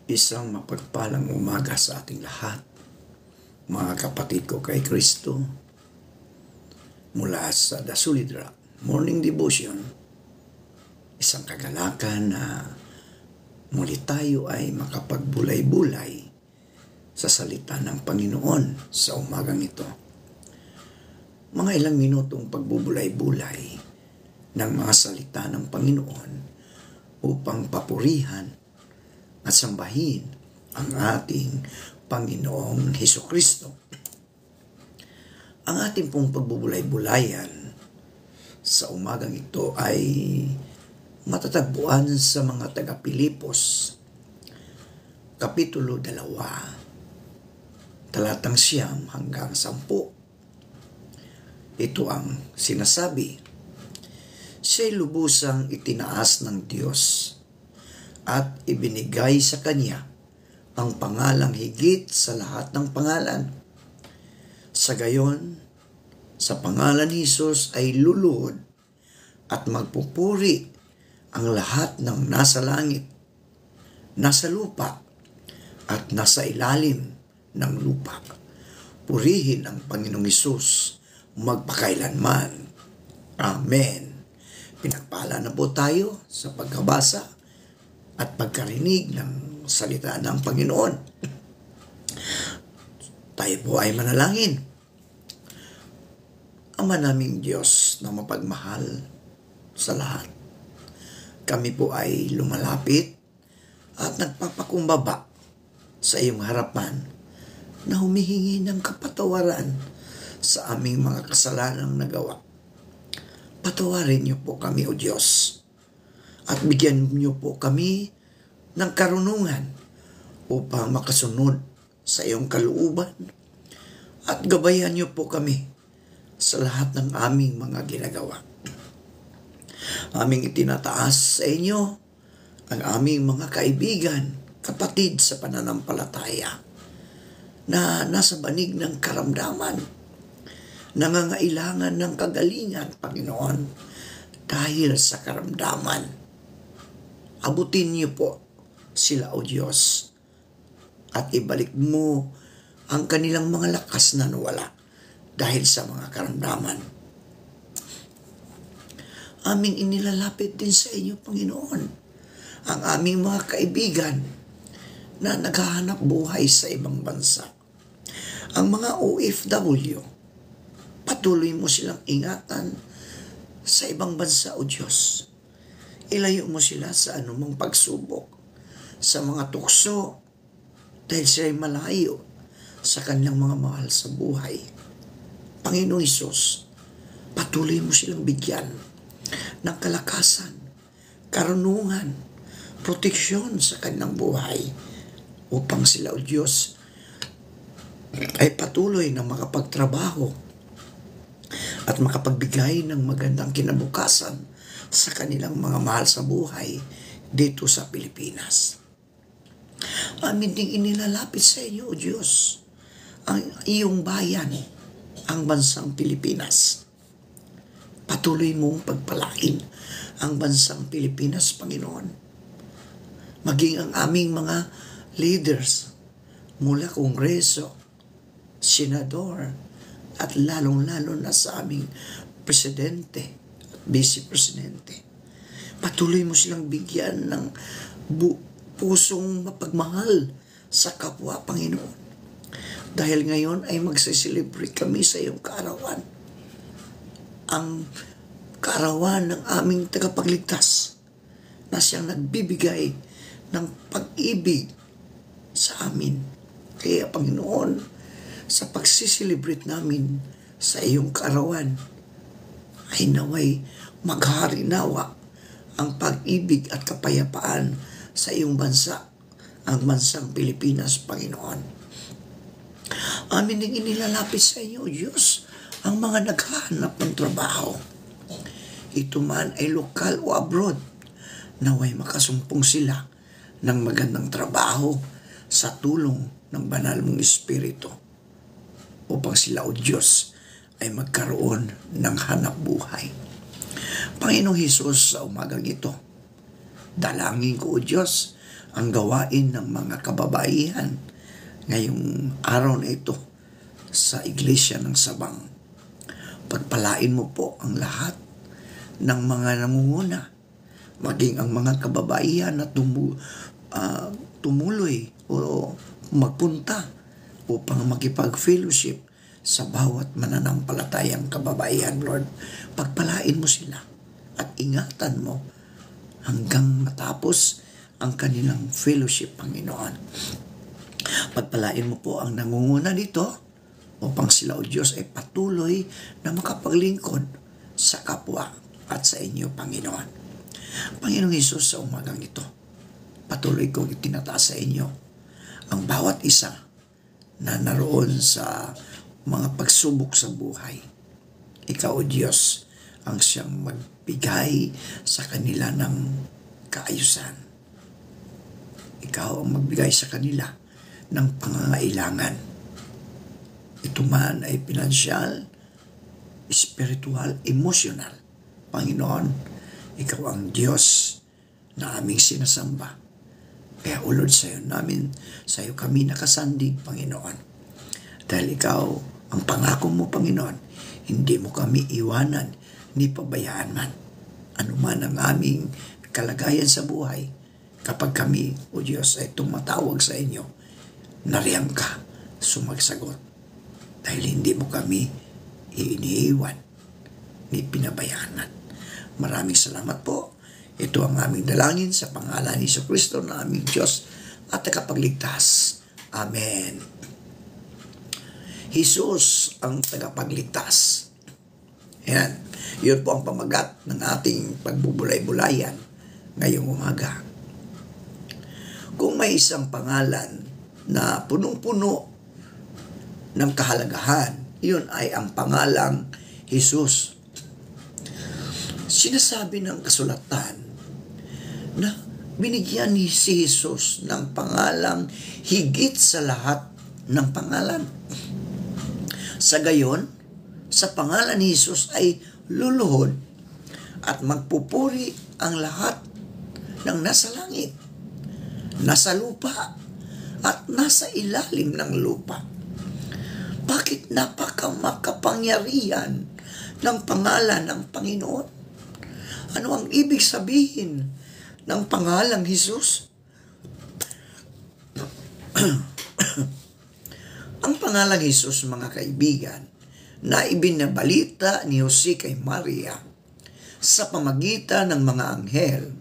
Isang mapagpalang umaga sa ating lahat, mga kapatid ko kay Kristo, mula sa The Solid Rock Morning Devotion. Isang kagalakan na muli tayo ay makapagbulay-bulay sa salita ng Panginoon sa umagang ito. Mga ilang minutong pagbubulay-bulay ng mga salita ng Panginoon upang papurihan at sambahin ang ating Panginoong Hesukristo. Ang ating pong pagbubulay-bulayan sa umagang ito ay matatagpuan sa mga taga-Pilipos, Kapitulo 2, talatang 9 hanggang 10. Ito ang sinasabi: siya'y lubusang itinaas ng Diyos at ibinigay sa Kanya ang pangalang higit sa lahat ng pangalan. Sa gayon, sa pangalan ni Jesus ay luluhod at magpupuri ang lahat ng nasa langit, nasa lupa, at nasa ilalim ng lupa. Purihin ang Panginoong Jesus magpakailanman. Amen. Pinagpala na po tayo sa pagkabasa at pagkarinig ng salita ng Panginoon. Tayo po ay manalangin. Ama naming Diyos na mapagmahal sa lahat, kami po ay lumalapit at nagpapakumbaba sa iyong harapan na humihingi ng kapatawaran sa aming mga kasalanang nagawa. Patawarin niyo po kami, O Diyos, at bigyan niyo po kami ng karunungan upang makasunod sa iyong kalooban, at gabayan niyo po kami sa lahat ng aming mga ginagawa. Aming itinataas sa inyo ang aming mga kaibigan, kapatid sa pananampalataya na nasa banig ng karamdaman, nangangailangan ng kagalingan, Panginoon, dahil sa karamdaman. Abutin niyo po sila, O Diyos, at ibalik mo ang kanilang mga lakas na nawala dahil sa mga karamdaman. Aming inilalapit din sa inyo, Panginoon, ang aming mga kaibigan na naghahanap buhay sa ibang bansa. Ang mga OFW, patuloy mo silang ingatan sa ibang bansa, O Diyos. Ilayo mo sila sa anumang pagsubok, sa mga tukso, dahil sila'y malayo sa kanilang mga mahal sa buhay. Panginoong Hesus, patuloy mo silang bigyan ng kalakasan, karunungan, proteksyon sa kanilang buhay, upang sila, O Diyos, ay patuloy na makapagtrabaho at makapagbigay ng magandang kinabukasan sa kanilang mga mahal sa buhay dito sa Pilipinas. Amin ding inilalapit sa inyo, O Diyos, ang iyong bayan, ang bansang Pilipinas. Patuloy mong pagpalain ang bansang Pilipinas, Panginoon. Maging ang aming mga leaders mula Kongreso, Senador, at lalong-lalo na sa aming Presidente, Vice Presidente. Patuloy mo silang bigyan ng pusong mapagmahal sa kapwa, Panginoon. Dahil ngayon ay magsiselebrate kami sa iyong kaarawan. Ang kaarawan ng aming tagapagligtas na siyang nagbibigay ng pag-ibig sa amin. Kaya, Panginoon, sa pagsiselebrate namin sa iyong kaarawan, ay naway maghari nawa ang pag-ibig at kapayapaan sa iyong bansa, ang bansang Pilipinas, Panginoon. Amin din inilalapit sa inyo, Diyos, ang mga naghahanap ng trabaho. Ito man ay lokal o abroad, naway makasumpong sila ng magandang trabaho sa tulong ng banal mong Espiritu, upang sila, O Diyos, ay magkaroon ng hanap buhay. Panginoong Hesus, sa umagang ito, dalangin ko, O Diyos, ang gawain ng mga kababaihan ngayong araw na ito sa Iglesia ng Sabang. Pagpalain mo po ang lahat ng mga nangunguna, maging ang mga kababaihan na tumuloy o magpunta upang makipag-fellowship sa bawat mananampalatayang kababaihan, Lord. Pagpalain mo sila at ingatan mo hanggang matapos ang kanilang fellowship, Panginoon. Pagpalain mo po ang nangunguna dito upang sila, O Diyos, ay patuloy na makapaglingkod sa kapwa at sa inyo, Panginoon. Panginoong Hesus, sa umagang ito, patuloy kong itinataas sa inyo ang bawat isa na naroon sa mga pagsubok sa buhay. Ikaw, O Diyos, ang siyang magbigay sa kanila ng kaayusan. Ikaw ang magbigay sa kanila ng pangangailangan. Ito man ay pinansyal, spiritual, emotional. Panginoon, ikaw ang Diyos na aming sinasamba. Kaya ulod sa iyo kami nakasandig, Panginoon. Dahil ikaw, ang pangako mo, Panginoon, hindi mo kami iwanan ni pabayaan man. Ano man ang aming kalagayan sa buhay, kapag kami, O Diyos, ay tumatawag sa inyo, nariyang ka, sumagsagot. Dahil hindi mo kami iniiwan ni pinabayaan man. Maraming salamat po. Ito ang aming dalangin sa pangalan ni Jesucristo na aming Diyos at tagapagligtas. Amen. Jesus ang tagapagligtas. Yan. Yun po ang pamagat ng ating pagbubulay-bulayan ngayong umaga. Kung may isang pangalan na punong-puno ng kahalagahan, yun ay ang pangalang Jesus. Sinasabi ng kasulatan na binigyan ni si Jesus ng pangalang higit sa lahat ng pangalan. Sa gayon, sa pangalan ni Jesus ay luluhod at magpupuri ang lahat ng nasa langit, nasa lupa, at nasa ilalim ng lupa. Bakit napakamakapangyarihan ng pangalan ng Panginoon? Ano ang ibig sabihin ng pangalang Jesus? Ang pangalang Jesus, mga kaibigan, na ibinabalita ni Jose kay Maria sa pamagitan ng mga anghel.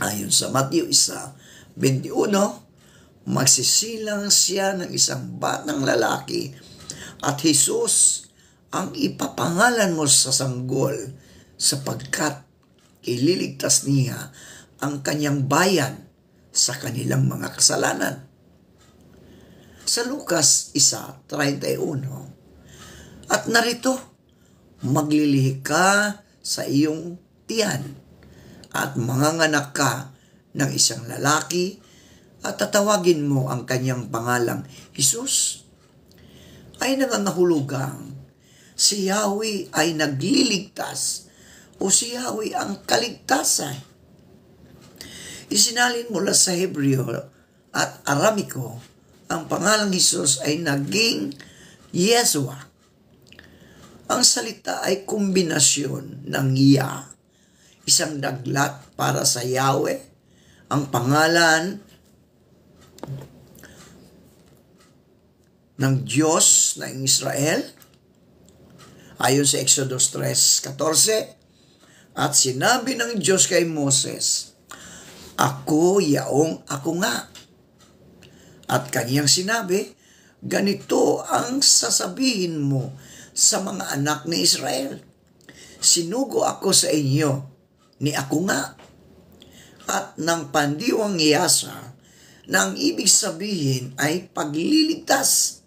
Ayon sa Matthew 1:21, magsisilang siya ng isang batang lalaki at Jesus ang ipapangalan mo sa sanggol sapagkat ililigtas niya ang kanyang bayan sa kanilang mga kasalanan. Sa Lucas 1:31, at narito, maglilihi ka sa iyong tiyan at manganganak ka ng isang lalaki at tatawagin mo ang kanyang pangalang Jesus. Ay nangangahulugang si Yahweh ay nagliligtas o si Yahweh ang kaligtasan. Isinalin mula sa Hebreo at Aramiko, ang pangalang Jesus ay naging Yeshua. Ang salita ay kombinasyon ng Yah, isang daglat para sa Yahweh, ang pangalan ng Diyos ng Israel, ayon sa Exodus 3:14, at sinabi ng Diyos kay Moses, Ako yaong ako nga. At kaniyang sinabi, ganito ang sasabihin mo sa mga anak ni Israel. Sinugo ako sa inyo ni ako nga. At ng pandiwang Yasa, na ang ibig sabihin ay pagliligtas,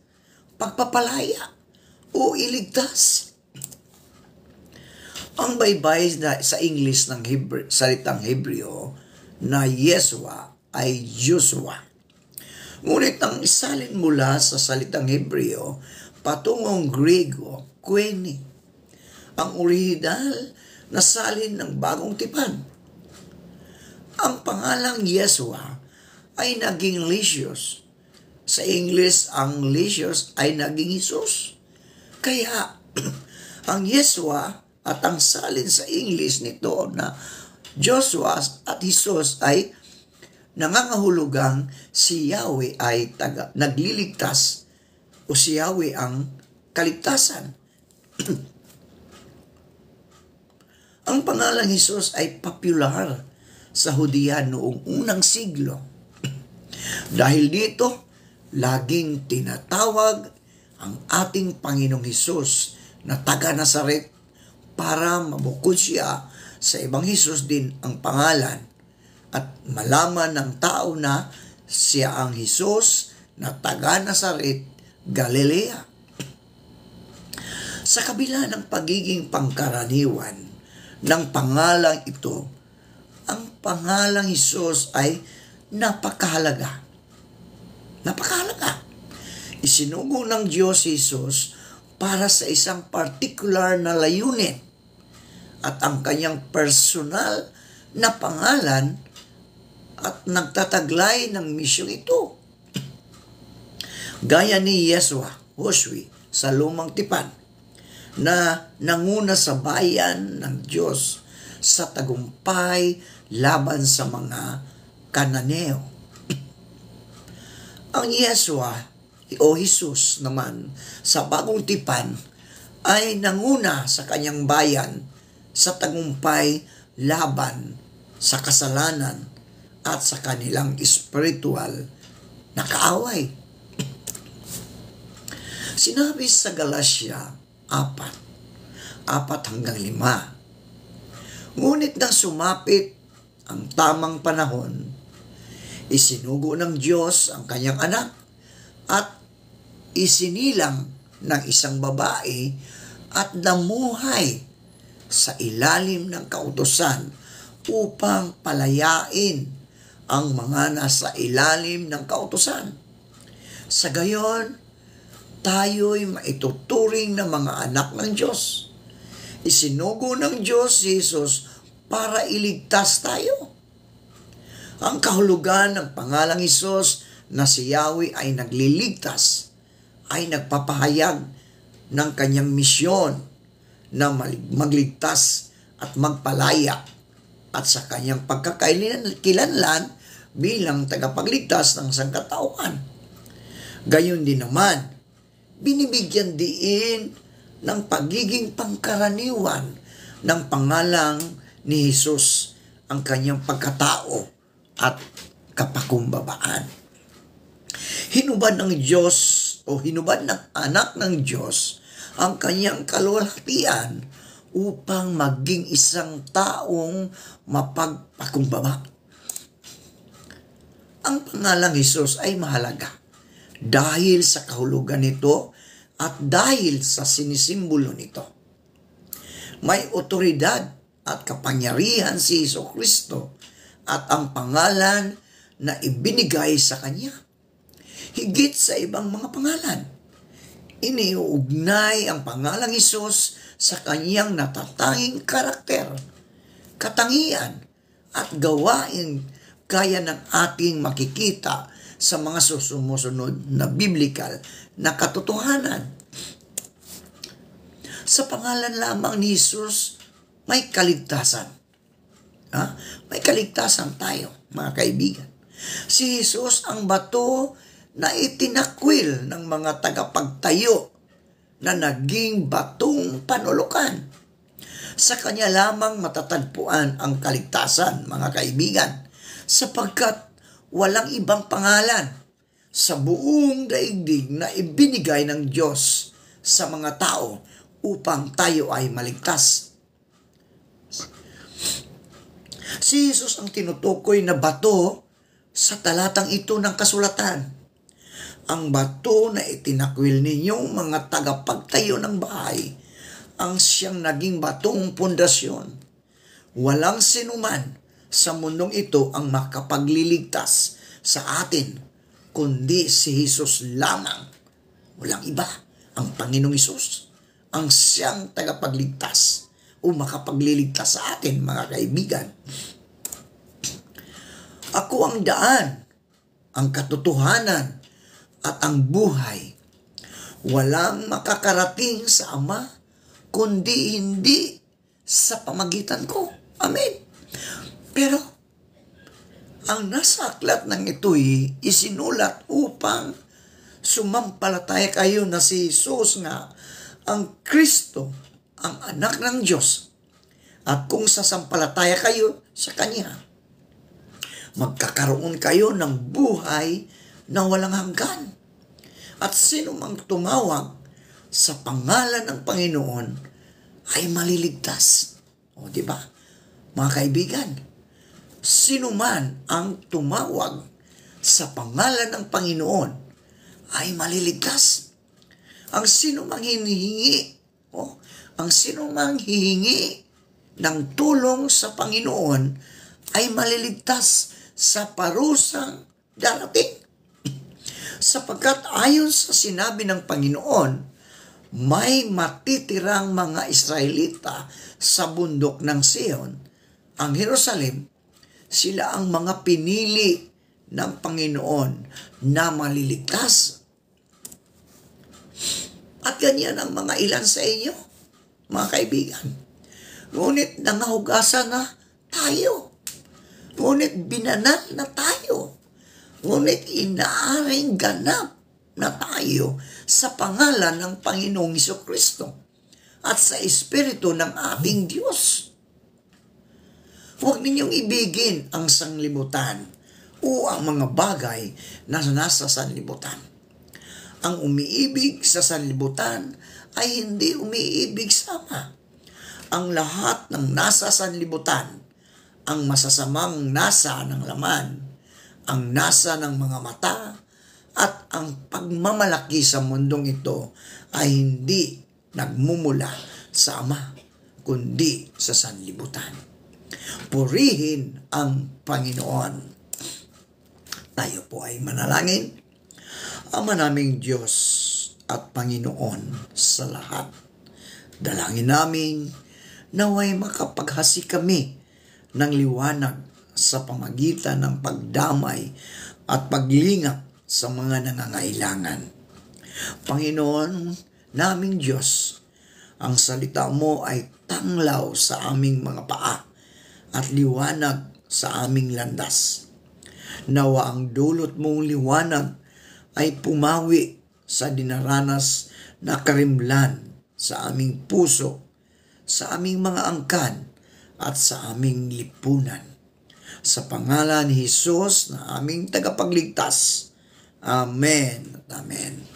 pagpapalaya, o iligtas. Ang baybay sa English ng salitang Hebreo na Yeshua ay Joshua. Ngunit ang isalin mula sa salitang Hebreo patungong Grego, Queni, ang orihinal na salin ng bagong tipan. Ang pangalang Yeshua ay naging Licious. Sa English, ang Licious ay naging Jesus. Kaya, ang Yeshua at ang salin sa English nito na Joshua at Jesus ay nangangahulugang si Yahweh ay nagliligtas o si Yahweh ang kaligtasan. Ang pangalang Jesus ay popular sa Hudiyan noong unang siglo. Dahil dito, laging tinatawag ang ating Panginoong Hesus na taga Nazaret para mabukod siya sa ibang Hesus din ang pangalan at malaman ng tao na siya ang Hesus na taga Nazaret, Galilea. Sa kabila ng pagiging pangkaraniwan ng pangalang ito, ang pangalang Hesus ay napakahalaga. Napakahalaga. Isinugo ng Diyos si Jesus para sa isang particular na layunin at ang kanyang personal na pangalan at nagtataglay ng misyong ito. Gaya ni Josue sa Lumang Tipan na nanguna sa bayan ng Diyos sa tagumpay laban sa mga Kananeo. Ang Yeshua o Jesus naman sa Bagong Tipan ay nanguna sa kanyang bayan sa tagumpay laban sa kasalanan at sa kanilang spiritual na kaaway. Sinabi sa Galatia 4:4 hanggang 5, ngunit nang sumapit ang tamang panahon, isinugo ng Diyos ang kanyang anak at isinilang ng isang babae at namuhay sa ilalim ng kautusan upang palayain ang mga nasa ilalim ng kautusan. Sa gayon, tayo'y maituturing na mga anak ng Diyos. Isinugo ng Diyos si Jesus para iligtas tayo. Ang kahulugan ng pangalang Hesus na si Yahweh ay nagliligtas, ay nagpapahayag ng kanyang misyon na magligtas at magpalaya at sa kanyang pagkakakilanlan bilang tagapagligtas ng sangkatauhan. Gayon din naman, binibigyan diin ng pagiging pangkaraniwan ng pangalang ni Jesus ang kanyang pagkatao at kapakumbabaan. Hinubad ng Diyos o hinubad ng anak ng Diyos ang kanyang kaluwalhatian upang maging isang taong mapagpakumbaba. Ang pangalang Jesus ay mahalaga dahil sa kahulugan nito at dahil sa sinisimbolo nito. May otoridad at kapangyarihan si Jesucristo at ang pangalan na ibinigay sa kanya. Higit sa ibang mga pangalan, iniuugnay ang pangalang Hesus sa kanyang natatanging karakter, katangian at gawain gaya ng ating makikita sa mga sumusunod na biblical na katotohanan. Sa pangalan lamang ni Jesus, may kaligtasan. May kaligtasan tayo, mga kaibigan. Si Jesus ang bato na itinakwil ng mga tagapagtayo na naging batong panulukan. Sa kanya lamang matatagpuan ang kaligtasan, mga kaibigan, sapagkat walang ibang pangalan sa buong daigdig na ibinigay ng Diyos sa mga tao upang tayo ay maligtas. Si Jesus ang tinutukoy na bato sa talatang ito ng kasulatan. Ang bato na itinakwil ninyong mga tagapagtayo ng bahay ang siyang naging batong pundasyon. Walang sinuman sa mundong ito ang makapagliligtas sa atin, kundi si Jesus lamang. Walang iba, ang Panginoong Hesus, ang siyang tagapagligtas o makapagliligtas sa atin, mga kaibigan. Ako ang daan, ang katotohanan, at ang buhay. Walang makakarating sa Ama, kundi hindi sa pamagitan ko. Amen. Pero, ang nasa aklat ng ito'y isinulat upang sumampalataya kayo na si Jesus nga ang Kristo, ang anak ng Diyos. At kung sasampalataya kayo sa Kanya, magkakaroon kayo ng buhay na walang hanggan. At sino mang tumawag sa pangalan ng Panginoon ay maliligtas. O, di ba? Mga kaibigan, sino man ang tumawag sa pangalan ng Panginoon ay maliligtas. Ang sino mang ang sino mang hihingi ng tulong sa Panginoon ay maliligtas sa parusang darating. Sapagkat ayon sa sinabi ng Panginoon, may matitirang mga Israelita sa bundok ng Sion, ang Jerusalem. Sila ang mga pinili ng Panginoon na maliligtas. At ganyan ang mga ilan sa inyo, mga kaibigan. Ngunit nangahugasan na tayo. Ngunit binanan na tayo. Ngunit inaaring ganap na tayo sa pangalan ng Panginoong Jesucristo at sa Espiritu ng ating Diyos. Huwag ninyong ibigin ang sanglibutan o ang mga bagay na nasa sanlibutan. Ang umiibig sa sanlibutan ay hindi umiibig sa Ama. Ang lahat ng nasa sanlibutan, ang masasamang nasa ng laman, ang nasa ng mga mata, at ang pagmamalaki sa mundong ito ay hindi nagmumula sa Ama, kundi sa sanlibutan. Purihin ang Panginoon. Tayo po ay manalangin. Ama naming Diyos at Panginoon sa lahat, dalangin namin naway makapaghasi kami ng liwanag sa pamagitan ng pagdamay at paglingap sa mga nangangailangan. Panginoon naming Diyos, ang salita mo ay tanglaw sa aming mga paa at liwanag sa aming landas. Nawa ang dulot mong liwanag ay pumawi sa dinaranas na karimlan sa aming puso, sa aming mga angkan, at sa aming lipunan. Sa pangalan ni Jesus na aming tagapagligtas. Amen. Amen.